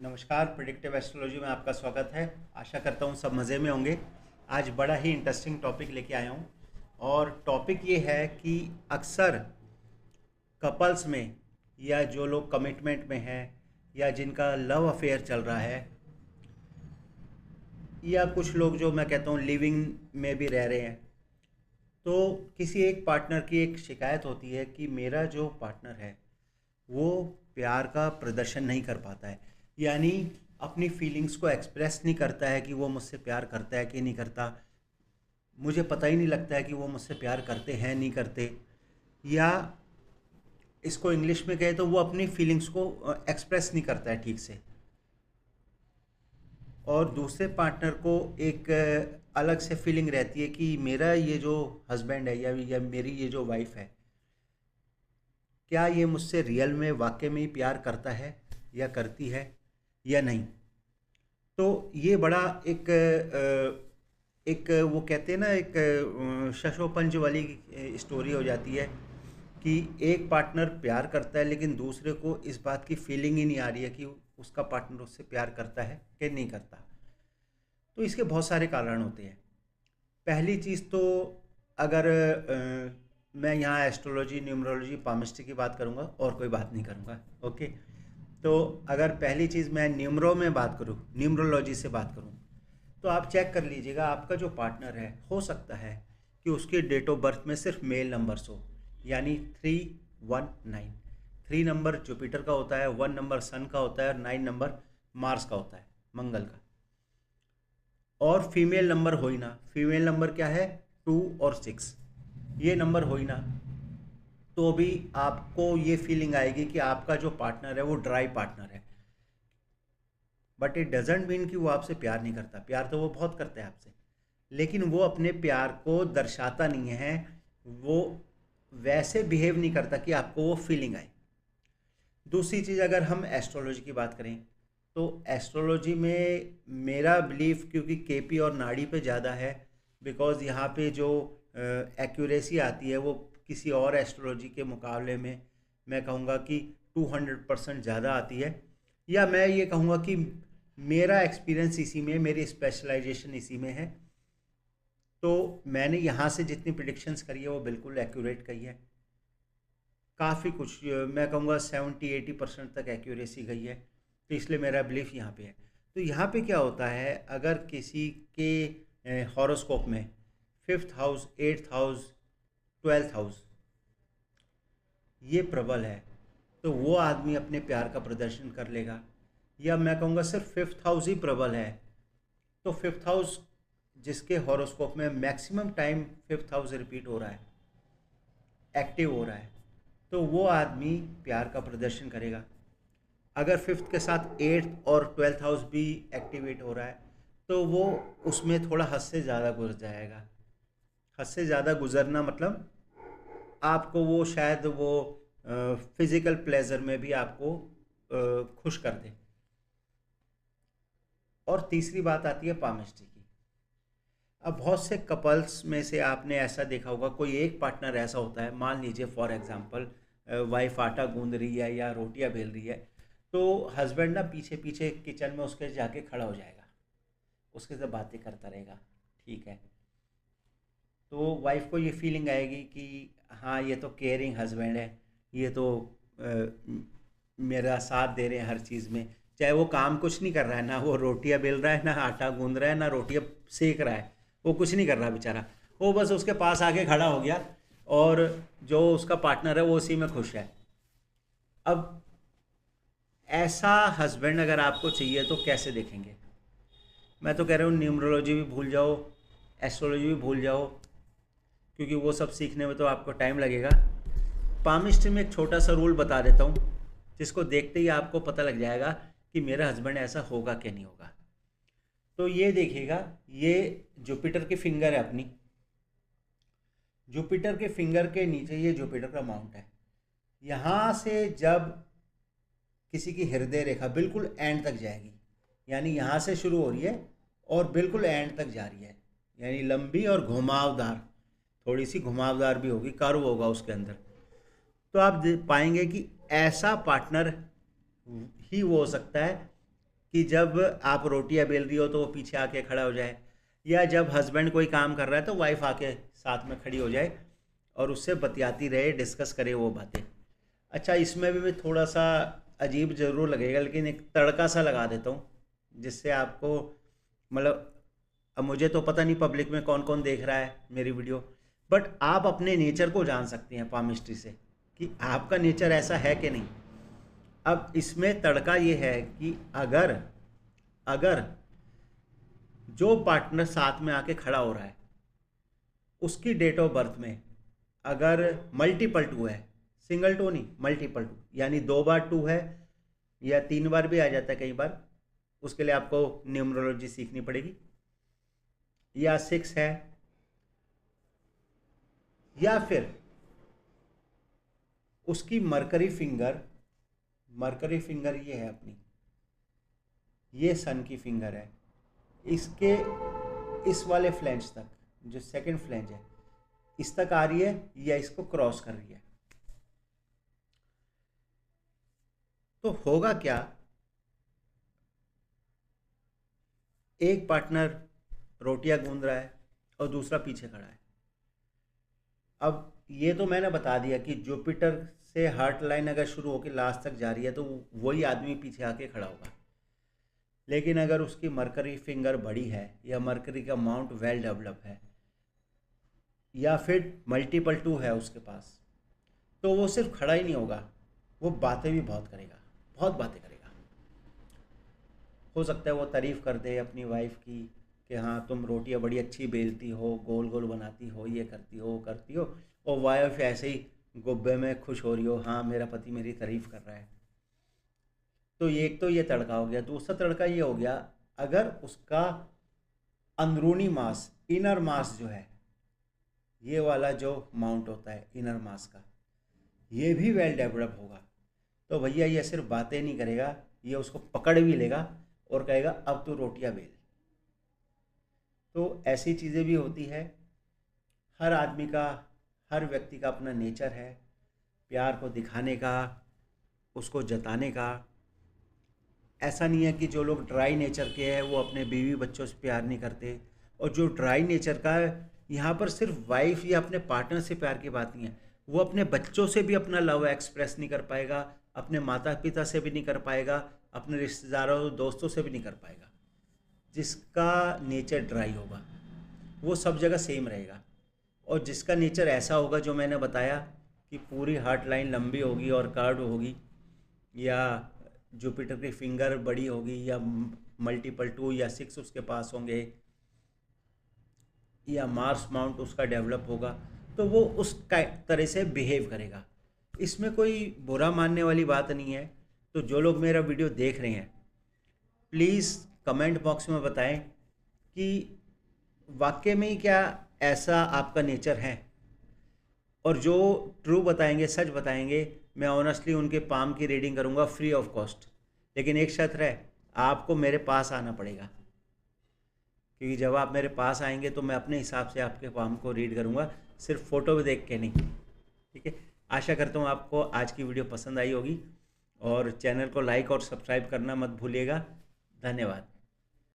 नमस्कार, predictive astrology में आपका स्वागत है। आशा करता हूँ सब मज़े में होंगे। आज बड़ा ही इंटरेस्टिंग टॉपिक लेके आया हूँ और टॉपिक ये है कि अक्सर कपल्स में या जो लोग कमिटमेंट में हैं या जिनका लव अफेयर चल रहा है या कुछ लोग जो मैं कहता हूँ लिविंग में भी रह रहे हैं, तो किसी एक पार्टनर की एक शिकायत होती है कि मेरा जो पार्टनर है वो प्यार का प्रदर्शन नहीं कर पाता है, यानी अपनी फीलिंग्स को एक्सप्रेस नहीं करता है कि वो मुझसे प्यार करता है कि नहीं करता। मुझे पता ही नहीं लगता है कि वो मुझसे प्यार करते हैं नहीं करते, या इसको इंग्लिश में कहे तो वो अपनी फीलिंग्स को एक्सप्रेस नहीं करता है ठीक से। और दूसरे पार्टनर को एक अलग से फीलिंग रहती है कि मेरा ये जो हस्बैंड है या मेरी ये जो वाइफ है, क्या ये मुझसे रियल में वाकई में ही प्यार करता है या करती है या नहीं। तो ये बड़ा एक वो कहते हैं ना, एक शशोपंज वाली स्टोरी हो जाती है कि एक पार्टनर प्यार करता है लेकिन दूसरे को इस बात की फीलिंग ही नहीं आ रही है कि उसका पार्टनर उससे प्यार करता है कि नहीं करता। तो इसके बहुत सारे कारण होते हैं। पहली चीज़ तो अगर मैं यहाँ एस्ट्रोलॉजी, न्यूमरोलॉजी, पामिस्ट्री की बात करूँगा और कोई बात नहीं करूँगा। ओके, तो अगर पहली चीज़ मैं न्यूमरो में बात करूँ, न्यूमरोलॉजी से बात करूँ, तो आप चेक कर लीजिएगा आपका जो पार्टनर है, हो सकता है कि उसके डेट ऑफ बर्थ में सिर्फ मेल नंबर्स हो, यानी 319। 3 नंबर जुपिटर का होता है, 1 नंबर सन का होता है और 9 नंबर मार्स का होता है, मंगल का। और फीमेल नंबर हो ही ना, फीमेल नंबर क्या है 2 और 6, ये नंबर हो ही ना, तो भी आपको ये फीलिंग आएगी कि आपका जो पार्टनर है वो ड्राई पार्टनर है। बट इट डजेंट मीन कि वो आपसे प्यार नहीं करता, प्यार तो वो बहुत करता है आपसे, लेकिन वो अपने प्यार को दर्शाता नहीं है, वो वैसे बिहेव नहीं करता कि आपको वो फीलिंग आए। दूसरी चीज़, अगर हम एस्ट्रोलॉजी की बात करें तो एस्ट्रोलॉजी में मेरा बिलीफ क्योंकि केपी और नाड़ी पे ज़्यादा है, बिकॉज़ यहाँ पे जो एक्यूरेसी आती है वो किसी और एस्ट्रोलॉजी के मुकाबले में मैं कहूँगा कि 200% ज़्यादा आती है। या मैं ये कहूँगा कि मेरा एक्सपीरियंस इसी में, मेरी स्पेशलाइजेशन इसी में है, तो मैंने यहाँ से जितनी प्रिडिक्शंस करी है वो बिल्कुल एक्यूरेट कही है। काफ़ी कुछ मैं कहूँगा 70-80% तक एक्यूरेसी गई है, तो इसलिए मेरा बिलीफ यहाँ पे है। तो यहाँ पे क्या होता है, अगर किसी के हॉरोस्कोप में 5th house, 8th house, 12th house ये प्रबल है, तो वो आदमी अपने प्यार का प्रदर्शन कर लेगा। या मैं कहूँगा सिर्फ 5th हाउस ही प्रबल है, तो 5th हाउस जिसके हॉरोस्कोप में maximum time 5th house repeat हो रहा है, एक्टिव हो रहा है, तो वो आदमी प्यार का प्रदर्शन करेगा। अगर 5th के साथ 8th और 12th हाउस भी एक्टिवेट हो रहा है तो वो उसमें थोड़ा हद से ज़्यादा गुजर जाएगा। हद से ज़्यादा गुजरना मतलब आपको वो शायद वो फिज़िकल प्लेजर में भी आपको खुश कर दे। और तीसरी बात आती है पामिस्ट्री की। अब बहुत से कपल्स में से आपने ऐसा देखा होगा, कोई एक पार्टनर ऐसा होता है, मान लीजिए फॉर एग्जांपल वाइफ आटा गूंद रही है या रोटियां बेल रही है, तो हस्बैंड ना पीछे पीछे किचन में उसके जाके खड़ा हो जाएगा, उसके साथ बातें करता रहेगा, ठीक है। तो वाइफ को ये फीलिंग आएगी कि हाँ ये तो केयरिंग हस्बैंड है, ये तो मेरा साथ दे रहे हैं हर चीज़ में, चाहे वो काम कुछ नहीं कर रहा है, ना वो रोटियां बेल रहा है, ना आटा गूंद रहा है, ना रोटियां सेक रहा है, वो कुछ नहीं कर रहा बेचारा, वो बस उसके पास आके खड़ा हो गया और जो उसका पार्टनर है वो उसी में खुश है। अब ऐसा हस्बैंड अगर आपको चाहिए तो कैसे देखेंगे? मैं तो कह रहा हूँ न्यूमरोलॉजी भी भूल जाओ, एस्ट्रोलॉजी भी भूल जाओ, क्योंकि वो सब सीखने में तो आपको टाइम लगेगा। पामिस्ट्री में एक छोटा सा रूल बता देता हूँ जिसको देखते ही आपको पता लग जाएगा कि मेरा हस्बैंड ऐसा होगा कि नहीं होगा। तो ये देखिएगा, ये जुपिटर की फिंगर है अपनी, जुपिटर के फिंगर के नीचे ये जुपिटर का माउंट है। यहाँ से जब किसी की हृदय रेखा बिल्कुल एंड तक जाएगी, यानी यहाँ से शुरू हो रही है और बिल्कुल एंड तक जा रही है, यानी लंबी और घुमावदार, थोड़ी सी घुमावदार भी होगी, कर्व होगा उसके अंदर, तो आप पाएंगे कि ऐसा पार्टनर ही वो हो सकता है कि जब आप रोटियां बेल रही हो तो वो पीछे आके खड़ा हो जाए, या जब हस्बैंड कोई काम कर रहा है तो वाइफ आके साथ में खड़ी हो जाए और उससे बतियाती रहे, डिस्कस करे वो बातें। अच्छा, इसमें भी थोड़ा सा अजीब ज़रूर लगेगा, लेकिन एक तड़का सा लगा देता हूँ जिससे आपको, मतलब अब मुझे तो पता नहीं पब्लिक में कौन कौन देख रहा है मेरी वीडियो, बट आप अपने नेचर को जान सकते हैं पामिस्ट्री से कि आपका नेचर ऐसा है कि नहीं। अब इसमें तड़का ये है कि अगर अगर जो पार्टनर साथ में आके खड़ा हो रहा है उसकी डेट ऑफ बर्थ में अगर मल्टीपल टू है, सिंगल टू नहीं मल्टीपल टू, यानी 2 बार 2 है या 3 बार भी आ जाता है कई बार, उसके लिए आपको न्यूमरोलॉजी सीखनी पड़ेगी, या 6 है, या फिर उसकी मरकरी फिंगर ये है अपनी, ये सन की फिंगर है, इसके इस वाले फ्लैंज तक, जो सेकंड फ्लैंज है इस तक आ रही है या इसको क्रॉस कर रही है, तो होगा क्या, एक पार्टनर रोटियां गूंद रहा है और दूसरा पीछे खड़ा है। अब ये तो मैंने बता दिया कि जुपिटर से हार्ट लाइन अगर शुरू होकर लास्ट तक जा रही है तो वही आदमी पीछे आके खड़ा होगा। लेकिन अगर उसकी मरकरी फिंगर बड़ी है या मरकरी का माउंट वेल डेवलप है या फिर मल्टीपल टू है उसके पास, तो वो सिर्फ खड़ा ही नहीं होगा, वो बातें भी बहुत करेगा, बहुत बातें करेगा। हो सकता है वो तारीफ़ कर दे अपनी वाइफ की कि हाँ तुम रोटियां बड़ी अच्छी बेलती हो, गोल गोल बनाती हो, ये करती हो वो करती हो, और वाइफ ऐसे ही गुब्बे में खुश हो रही हो, हाँ मेरा पति मेरी तारीफ़ कर रहा है। तो ये एक तो ये तड़का हो गया। दूसरा तड़का ये हो गया, अगर उसका अंदरूनी मास, इनर मास जो है, ये वाला जो माउंट होता है इनर मास का, ये भी वेल डेवलप होगा, तो भैया ये सिर्फ बातें नहीं करेगा, ये उसको पकड़ भी लेगा और कहेगा अब तू रोटियां बेल। तो ऐसी चीज़ें भी होती है। हर आदमी का, हर व्यक्ति का अपना नेचर है, प्यार को दिखाने का, उसको जताने का। ऐसा नहीं है कि जो लोग ड्राई नेचर के हैं वो अपने बीवी बच्चों से प्यार नहीं करते, और जो ड्राई नेचर का है, यहाँ पर सिर्फ वाइफ या अपने पार्टनर से प्यार की बात नहीं है, वो अपने बच्चों से भी अपना लव एक्सप्रेस नहीं कर पाएगा, अपने माता पिता से भी नहीं कर पाएगा, अपने रिश्तेदारों दोस्तों से भी नहीं कर पाएगा। जिसका नेचर ड्राई होगा वो सब जगह सेम रहेगा, और जिसका नेचर ऐसा होगा जो मैंने बताया कि पूरी हार्ट लाइन लंबी होगी और कर्व होगी, या जुपिटर की फिंगर बड़ी होगी, या मल्टीपल टू या 6 उसके पास होंगे, या मार्स माउंट उसका डेवलप होगा, तो वो उस तरह से बिहेव करेगा। इसमें कोई बुरा मानने वाली बात नहीं है। तो जो लोग मेरा वीडियो देख रहे हैं, प्लीज़ कमेंट बॉक्स में बताएं कि वाकई में ही क्या ऐसा आपका नेचर है, और जो ट्रू बताएंगे, सच बताएंगे, मैं ऑनेस्टली उनके पाम की रीडिंग करूंगा फ्री ऑफ कॉस्ट। लेकिन एक शर्त है, आपको मेरे पास आना पड़ेगा, क्योंकि जब आप मेरे पास आएंगे तो मैं अपने हिसाब से आपके पाम को रीड करूंगा, सिर्फ फ़ोटो भी देख के नहीं। ठीक है, आशा करता हूँ आपको आज की वीडियो पसंद आई होगी, और चैनल को लाइक और सब्सक्राइब करना मत भूलिएगा। धन्यवाद।